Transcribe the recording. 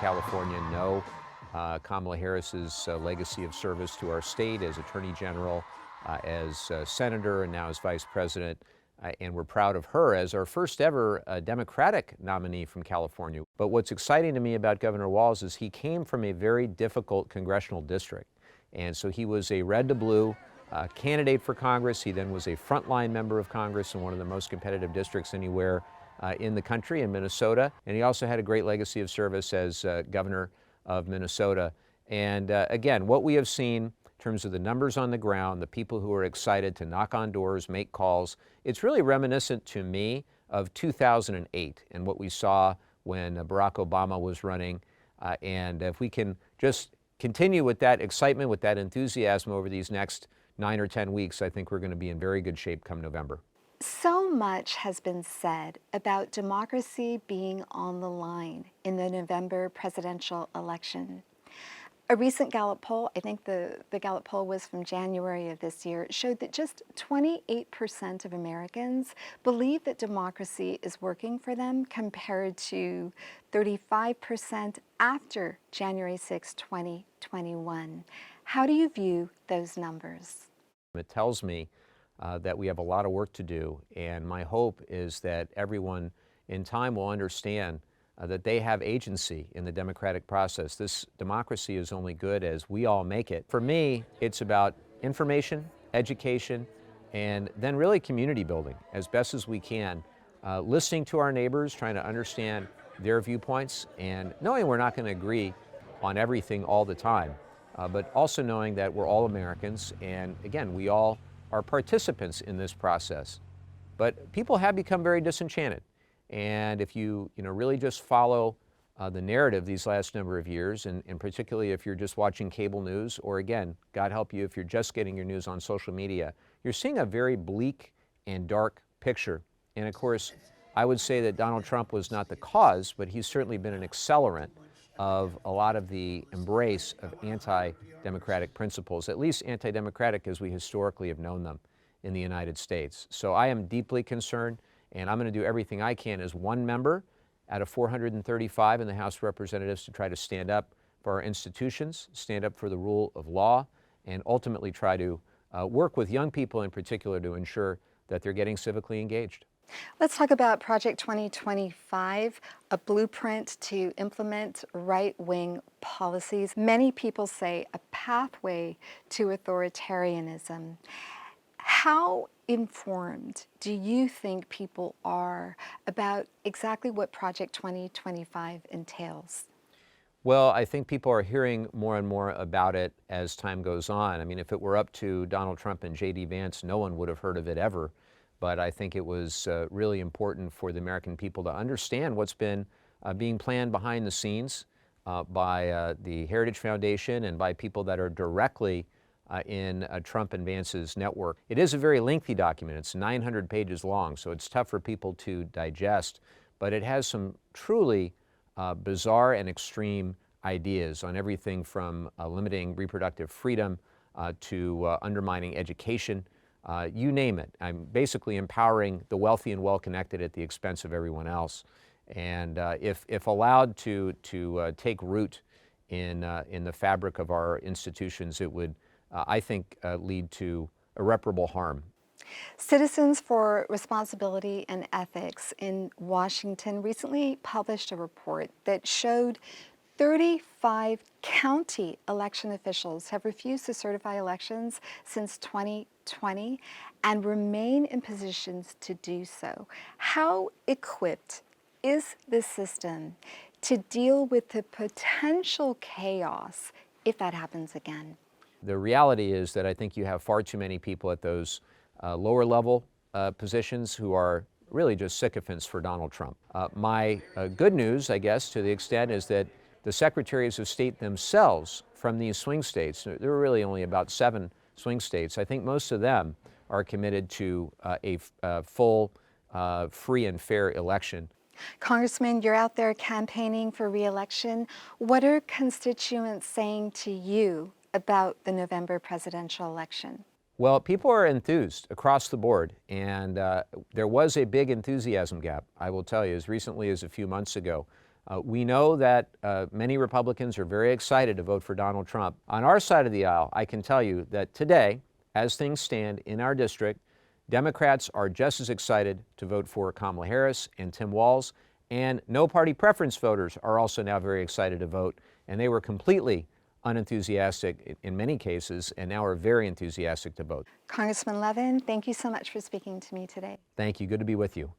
California know Kamala Harris's legacy of service to our state as Attorney General, as Senator, and now as Vice President. And we're proud of her as our first ever Democratic nominee from California. But what's exciting to me about Governor Walz is he came from a very difficult congressional district. And so he was a red to blue candidate for Congress. He then was a frontline member of Congress in one of the most competitive districts anywhere in the country, in Minnesota. And he also had a great legacy of service as governor of Minnesota. And again, what we have seen in terms of the numbers on the ground, the people who are excited to knock on doors, make calls, it's really reminiscent to me of 2008 and what we saw when Barack Obama was running. And if we can just continue with that excitement, with that enthusiasm over these next 9 or 10 weeks, I think we're going to be in very good shape come November. So much has been said about democracy being on the line in the November presidential election. A recent Gallop poll, I think the Gallop poll was from January of this year, showed that just 28% of Americans believe that democracy is working for them, compared to 35% after January 6, 2021. How do you view those numbers? It tells me that we have a lot of work to do, and my hope is that everyone in time will understand that they have agency in the democratic process. This democracy is only good as we all make it. For me, it's about information, education, and then really community building as best as we can, listening to our neighbors, trying to understand their viewpoints, and knowing we're not going to agree on everything all the time, but also knowing that we're all Americans, and again, we all are participants in this process. But people have become very disenchanted. And if you really just follow the narrative these last number of years, and particularly if you're just watching cable news, or again, God help you if you're just getting your news on social media, you're seeing a very bleak and dark picture. And of course, I would say that Donald Trump was not the cause, but he's certainly been an accelerant of a lot of the embrace of anti-democratic principles, at least anti-democratic as we historically have known them in the United States. So I am deeply concerned, and I'm going to do everything I can as one member out of 435 in the House of Representatives to try to stand up for our institutions, stand up for the rule of law, and ultimately try to work with young people in particular to ensure that they're getting civically engaged. Let's talk about Project 2025, a blueprint to implement right-wing policies. Many people say a pathway to authoritarianism. How informed do you think people are about exactly what Project 2025 entails? Well, I think people are hearing more and more about it as time goes on. I mean, if it were up to Donald Trump and J.D. Vance, no one would have heard of it ever. But I think it was really important for the American people to understand what's been being planned behind the scenes by the Heritage Foundation and by people that are directly in Trump and Vance's network. It is a very lengthy document. It's 900 pages long, so it's tough for people to digest, but it has some truly bizarre and extreme ideas on everything from limiting reproductive freedom to undermining education. You name it. I'm basically empowering the wealthy and well-connected at the expense of everyone else. And if allowed to take root in the fabric of our institutions, it would, I think, lead to irreparable harm. Citizens for Responsibility and Ethics in Washington recently published a report that showed 35 county election officials have refused to certify elections since 2020 and remain in positions to do so. How equipped is this system to deal with the potential chaos if that happens again? The reality is that I think you have far too many people at those lower level positions who are really just sycophants for Donald Trump. My good news, I guess, to the extent is that the secretaries of state themselves from these swing states, there are really only about 7 swing states, I think most of them are committed to a full, free and fair election. Congressman, you're out there campaigning for re-election. What are constituents saying to you about the November presidential election? Well, people are enthused across the board, and there was a big enthusiasm gap, I will tell you, as recently as a few months ago. We know that many Republicans are very excited to vote for Donald Trump. On our side of the aisle, I can tell you that today, as things stand in our district, Democrats are just as excited to vote for Kamala Harris and Tim Walz, and no party preference voters are also now very excited to vote, and they were completely unenthusiastic in many cases, and now are very enthusiastic to vote. Congressman Levin, thank you so much for speaking to me today. Thank you. Good to be with you.